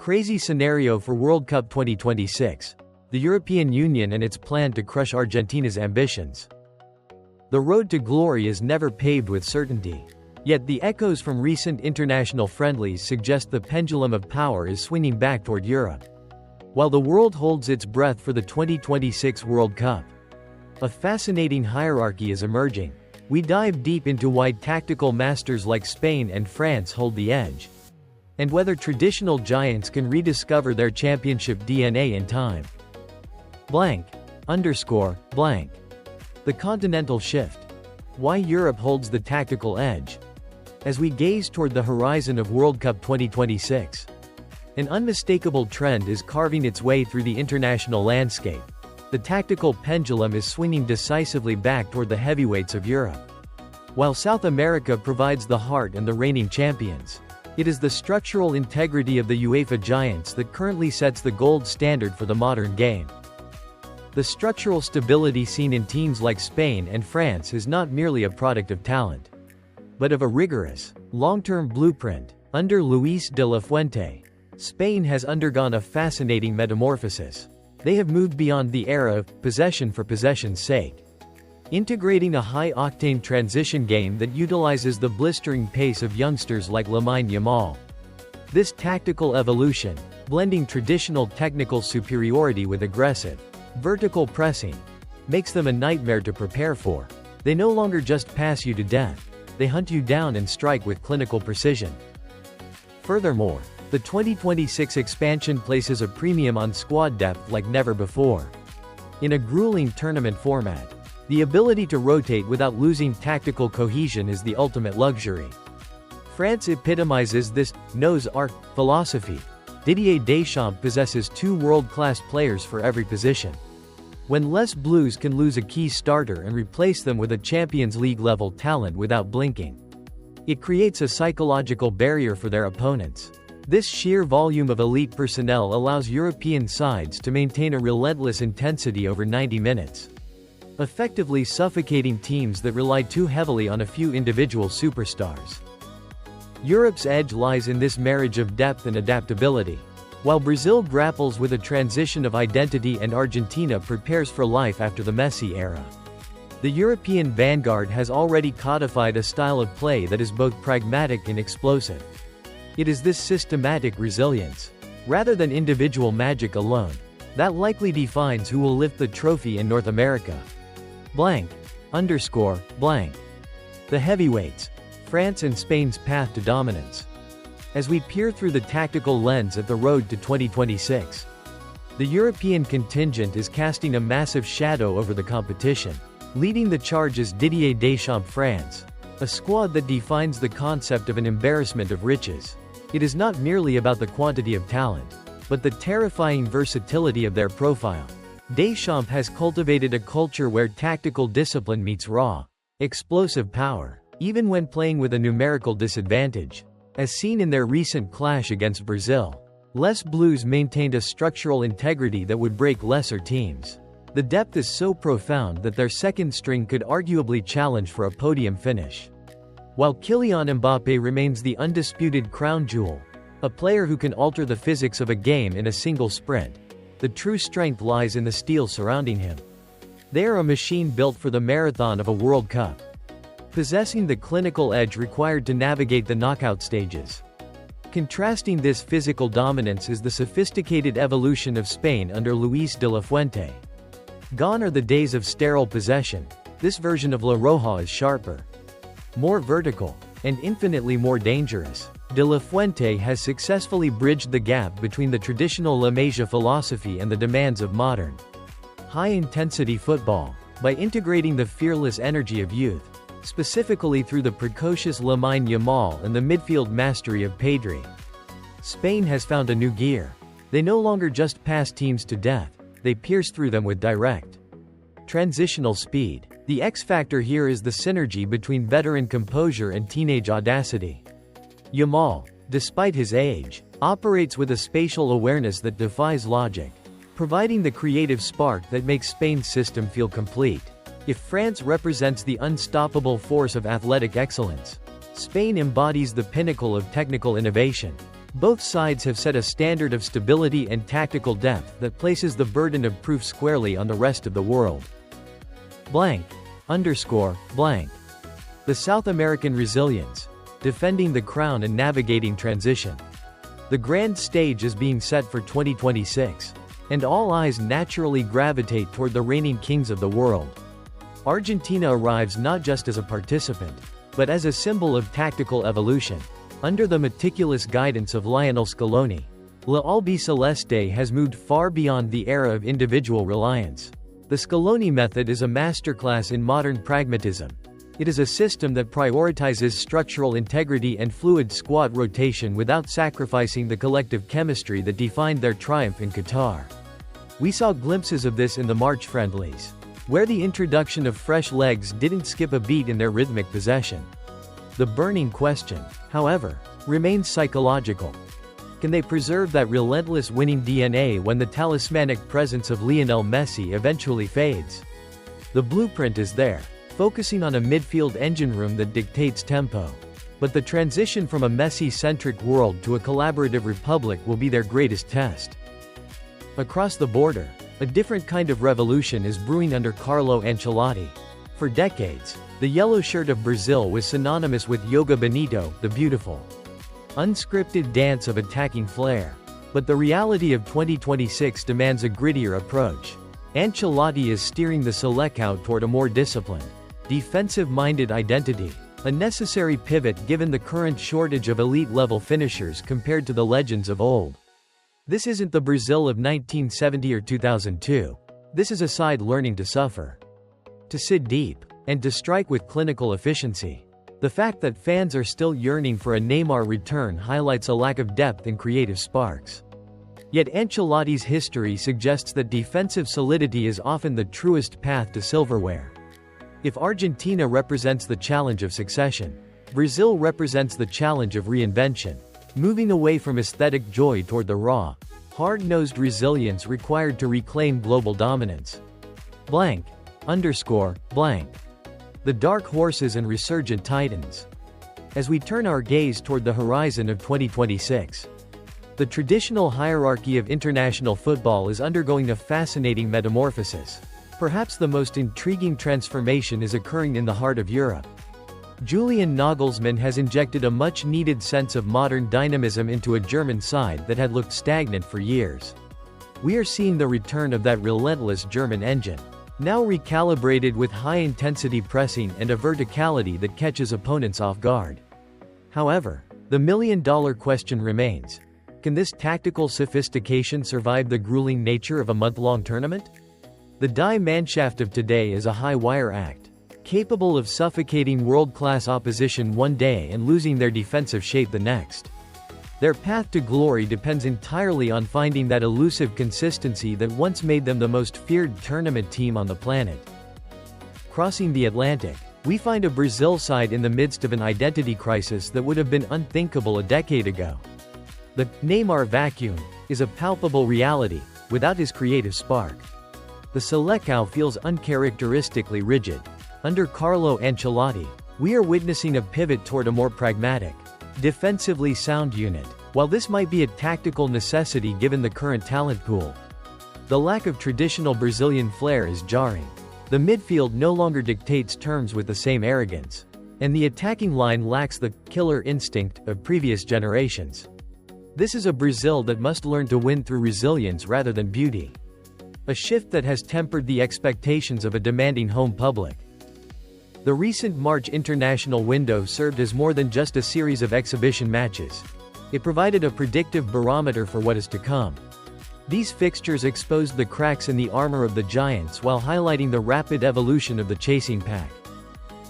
Crazy scenario for World Cup 2026. The European Union and its plan to crush Argentina's ambitions. The road to glory is never paved with certainty. Yet the echoes from recent international friendlies suggest the pendulum of power is swinging back toward Europe. While the world holds its breath for the 2026 World Cup, a fascinating hierarchy is emerging. We dive deep into why tactical masters like Spain and France hold the edge, and whether traditional giants can rediscover their championship DNA in time. Blank. Blank. The continental shift. Why Europe holds the tactical edge. As we gaze toward the horizon of World Cup 2026, an unmistakable trend is carving its way through the international landscape. The tactical pendulum is swinging decisively back toward the heavyweights of Europe. While South America provides the heart and the reigning champions, it is the structural integrity of the UEFA giants that currently sets the gold standard for the modern game. The structural stability seen in teams like Spain and France is not merely a product of talent, but of a rigorous, long-term blueprint. Under Luis de la Fuente, Spain has undergone a fascinating metamorphosis. They have moved beyond the era of possession for possession's sake, integrating a high-octane transition game that utilizes the blistering pace of youngsters like Lamine Yamal. This tactical evolution, blending traditional technical superiority with aggressive, vertical pressing, makes them a nightmare to prepare for. They no longer just pass you to death, they hunt you down and strike with clinical precision. Furthermore, the 2026 expansion places a premium on squad depth like never before. In a grueling tournament format, the ability to rotate without losing tactical cohesion is the ultimate luxury. France epitomizes this Noah's Ark philosophy. Didier Deschamps possesses two world-class players for every position. When Les Bleus can lose a key starter and replace them with a Champions League-level talent without blinking, it creates a psychological barrier for their opponents. This sheer volume of elite personnel allows European sides to maintain a relentless intensity over 90 minutes, effectively suffocating teams that rely too heavily on a few individual superstars. Europe's edge lies in this marriage of depth and adaptability. While Brazil grapples with a transition of identity and Argentina prepares for life after the Messi era, the European vanguard has already codified a style of play that is both pragmatic and explosive. It is this systematic resilience, rather than individual magic alone, that likely defines who will lift the trophy in North America. Blank. The heavyweights. France and Spain's path to dominance. As we peer through the tactical lens at the road to 2026, the European contingent is casting a massive shadow over the competition. Leading the charge is Didier Deschamps' France, a squad that defines the concept of an embarrassment of riches. It is not merely about the quantity of talent, but the terrifying versatility of their profile. Deschamps has cultivated a culture where tactical discipline meets raw, explosive power, even when playing with a numerical disadvantage. As seen in their recent clash against Brazil, Les Bleus maintained a structural integrity that would break lesser teams. The depth is so profound that their second string could arguably challenge for a podium finish. While Kylian Mbappé remains the undisputed crown jewel, a player who can alter the physics of a game in a single sprint, the true strength lies in the steel surrounding him. They are a machine built for the marathon of a World Cup, possessing the clinical edge required to navigate the knockout stages. Contrasting this physical dominance is the sophisticated evolution of Spain under Luis de la Fuente. Gone are the days of sterile possession. This version of La Roja is sharper, more vertical, and infinitely more dangerous. De la Fuente has successfully bridged the gap between the traditional La Masia philosophy and the demands of modern, high-intensity football, by integrating the fearless energy of youth, specifically through the precocious Lamine Yamal and the midfield mastery of Pedri. Spain has found a new gear. They no longer just pass teams to death, they pierce through them with direct, transitional speed. The X-factor here is the synergy between veteran composure and teenage audacity. Yamal, despite his age, operates with a spatial awareness that defies logic, providing the creative spark that makes Spain's system feel complete. If France represents the unstoppable force of athletic excellence, Spain embodies the pinnacle of technical innovation. Both sides have set a standard of stability and tactical depth that places the burden of proof squarely on the rest of the world. Blank. Underscore, blank. The South American resilience. Defending the crown and navigating transition. The grand stage is being set for 2026. And all eyes naturally gravitate toward the reigning kings of the world. Argentina arrives not just as a participant, but as a symbol of tactical evolution. Under the meticulous guidance of Lionel Scaloni, La Albiceleste has moved far beyond the era of individual reliance. The Scaloni method is a masterclass in modern pragmatism. It is a system that prioritizes structural integrity and fluid squad rotation without sacrificing the collective chemistry that defined their triumph in Qatar. We saw glimpses of this in the March friendlies, where the introduction of fresh legs didn't skip a beat in their rhythmic possession. The burning question, however, remains psychological. Can they preserve that relentless winning DNA when the talismanic presence of Lionel Messi eventually fades? The blueprint is there, focusing on a midfield engine room that dictates tempo. But the transition from a Messi-centric world to a collaborative republic will be their greatest test. Across the border, a different kind of revolution is brewing under Carlo Ancelotti. For decades, the yellow shirt of Brazil was synonymous with Yoga Bonito, the beautiful, unscripted dance of attacking flair. But the reality of 2026 demands a grittier approach. Ancelotti is steering the Selecao toward a more disciplined, defensive-minded identity, a necessary pivot given the current shortage of elite-level finishers compared to the legends of old. This isn't the Brazil of 1970 or 2002. This is a side learning to suffer, to sit deep, and to strike with clinical efficiency. The fact that fans are still yearning for a Neymar return highlights a lack of depth and creative sparks. Yet Ancelotti's history suggests that defensive solidity is often the truest path to silverware. If Argentina represents the challenge of succession, Brazil represents the challenge of reinvention, moving away from aesthetic joy toward the raw, hard-nosed resilience required to reclaim global dominance. Blank. Underscore, blank. The dark horses and resurgent titans. As we turn our gaze toward the horizon of 2026, the traditional hierarchy of international football is undergoing a fascinating metamorphosis. Perhaps the most intriguing transformation is occurring in the heart of Europe. Julian Nagelsmann has injected a much-needed sense of modern dynamism into a German side that had looked stagnant for years. We are seeing the return of that relentless German engine, now recalibrated with high-intensity pressing and a verticality that catches opponents off guard. However, the million-dollar question remains: can this tactical sophistication survive the grueling nature of a month-long tournament? The Die Mannschaft of today is a high-wire act, capable of suffocating world-class opposition one day and losing their defensive shape the next. Their path to glory depends entirely on finding that elusive consistency that once made them the most feared tournament team on the planet. Crossing the Atlantic, we find a Brazil side in the midst of an identity crisis that would have been unthinkable a decade ago. The Neymar vacuum is a palpable reality, without his creative spark. The Selecao feels uncharacteristically rigid. Under Carlo Ancelotti, we are witnessing a pivot toward a more pragmatic, defensively sound unit. While this might be a tactical necessity given the current talent pool, the lack of traditional Brazilian flair is jarring. The midfield no longer dictates terms with the same arrogance, and the attacking line lacks the killer instinct of previous generations. This is a Brazil that must learn to win through resilience rather than beauty. A shift that has tempered the expectations of a demanding home public. The recent March international window served as more than just a series of exhibition matches. It provided a predictive barometer for what is to come. These fixtures exposed the cracks in the armor of the giants while highlighting the rapid evolution of the chasing pack.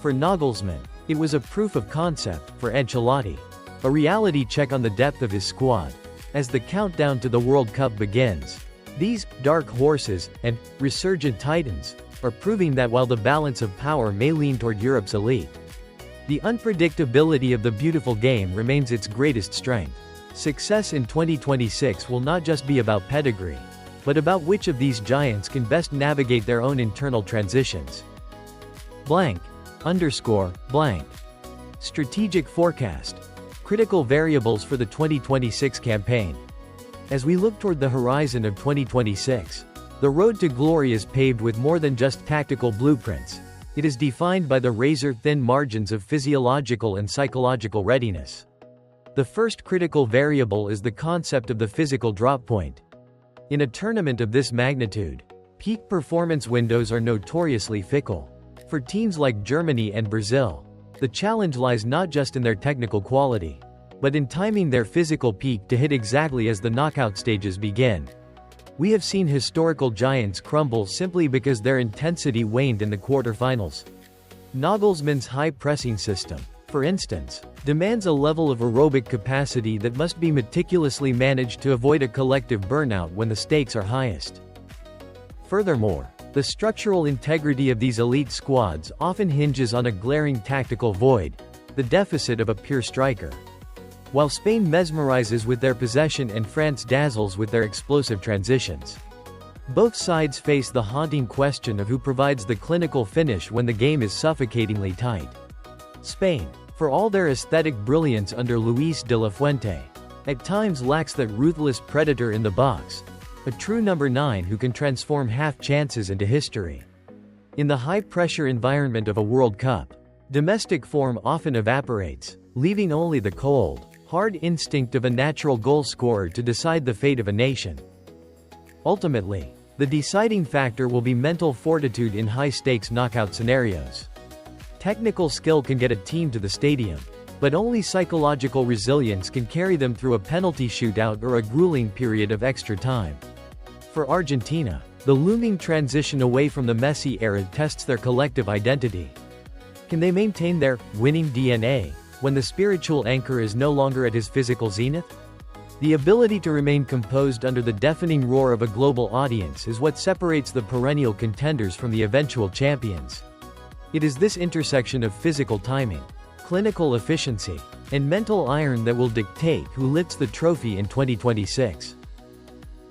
For Nagelsmann, it was a proof of concept. For Ancelotti, a reality check on the depth of his squad. As the countdown to the World Cup begins, these dark horses and resurgent titans are proving that while the balance of power may lean toward Europe's elite, the unpredictability of the beautiful game remains its greatest strength. Success in 2026 will not just be about pedigree, but about which of these giants can best navigate their own internal transitions. Blank. Underscore, blank. Strategic forecast. Critical variables for the 2026 campaign. As we look toward the horizon of 2026, the road to glory is paved with more than just tactical blueprints. It is defined by the razor-thin margins of physiological and psychological readiness. The first critical variable is the concept of the physical drop point. In a tournament of this magnitude, peak performance windows are notoriously fickle. For teams like Germany and Brazil, the challenge lies not just in their technical quality, but in timing their physical peak to hit exactly as the knockout stages begin. We have seen historical giants crumble simply because their intensity waned in the quarterfinals. Nagelsmann's high-pressing system, for instance, demands a level of aerobic capacity that must be meticulously managed to avoid a collective burnout when the stakes are highest. Furthermore, the structural integrity of these elite squads often hinges on a glaring tactical void, the deficit of a pure striker. While Spain mesmerizes with their possession and France dazzles with their explosive transitions, both sides face the haunting question of who provides the clinical finish when the game is suffocatingly tight. Spain, for all their aesthetic brilliance under Luis de la Fuente, at times lacks that ruthless predator in the box, a true number 9 who can transform half-chances into history. In the high-pressure environment of a World Cup, domestic form often evaporates, leaving only the cold, hard instinct of a natural goal scorer to decide the fate of a nation. Ultimately, the deciding factor will be mental fortitude in high-stakes knockout scenarios. Technical skill can get a team to the stadium, but only psychological resilience can carry them through a penalty shootout or a grueling period of extra time. For Argentina, the looming transition away from the Messi era tests their collective identity. Can they maintain their winning DNA when the spiritual anchor is no longer at his physical zenith? The ability to remain composed under the deafening roar of a global audience is what separates the perennial contenders from the eventual champions. It is this intersection of physical timing, clinical efficiency, and mental iron that will dictate who lifts the trophy in 2026.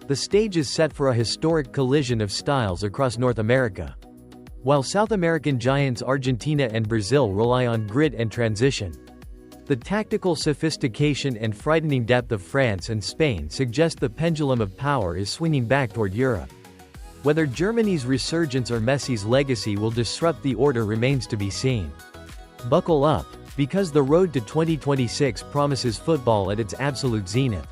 The stage is set for a historic collision of styles across North America. While South American giants Argentina and Brazil rely on grit and transition, the tactical sophistication and frightening depth of France and Spain suggest the pendulum of power is swinging back toward Europe. Whether Germany's resurgence or Messi's legacy will disrupt the order remains to be seen. Buckle up, because the road to 2026 promises football at its absolute zenith.